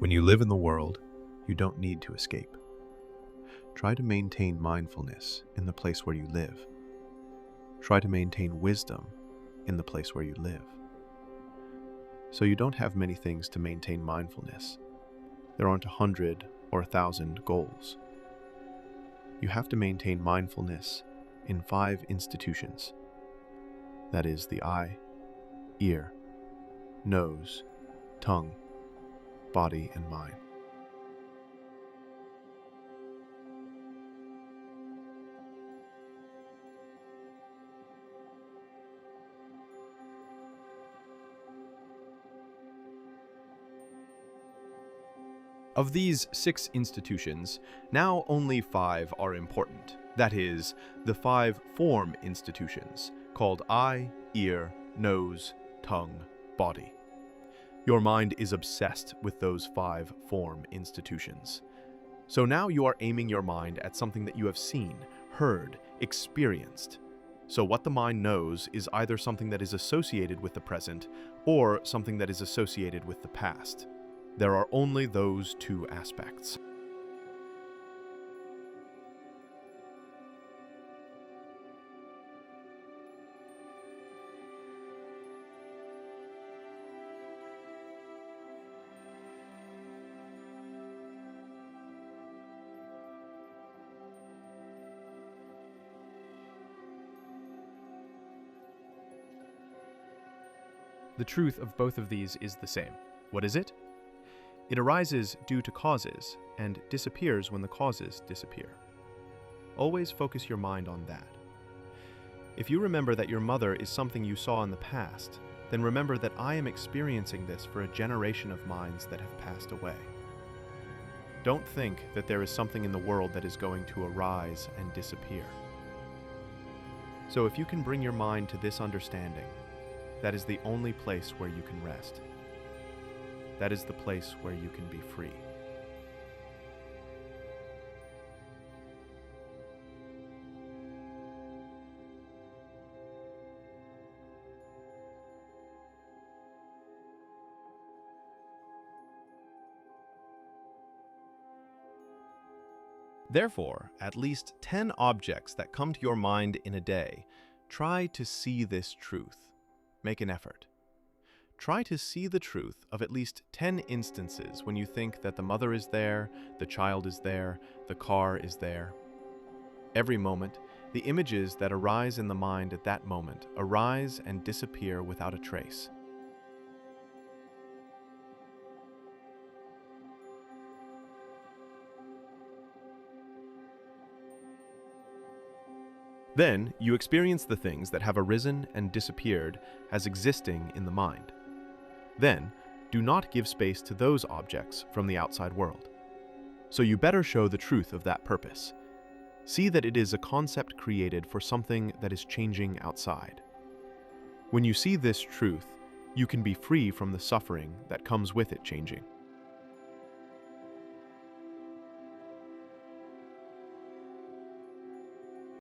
When you live in the world, you don't need to escape. Try to maintain mindfulness in the place where you live. Try to maintain wisdom in the place where you live. So you don't have many things to maintain mindfulness. There aren't 100 or 1,000 goals. You have to maintain mindfulness in 5 institutions. That is the eye, ear, nose, tongue, body, and mind. Of these 6 institutions, now only 5 are important. That is, the 5 form institutions, called eye, ear, nose, tongue, body. Your mind is obsessed with those 5 form institutions. So now you are aiming your mind at something that you have seen, heard, experienced. So what the mind knows is either something that is associated with the present or something that is associated with the past. There are only those 2 aspects. The truth of both of these is the same. What is it? It arises due to causes and disappears when the causes disappear. Always focus your mind on that. If you remember that your mother is something you saw in the past, then remember that I am experiencing this for a generation of minds that have passed away. Don't think that there is something in the world that is going to arise and disappear. So if you can bring your mind to this understanding, that is the only place where you can rest. That is the place where you can be free. Therefore, at least 10 objects that come to your mind in a day, try to see this truth. Make an effort. Try to see the truth of at least 10 instances when you think that the mother is there, the child is there, the car is there. Every moment, the images that arise in the mind at that moment arise and disappear without a trace. Then, you experience the things that have arisen and disappeared as existing in the mind. Then, do not give space to those objects from the outside world. So you better show the truth of that purpose. See that it is a concept created for something that is changing outside. When you see this truth, you can be free from the suffering that comes with it changing.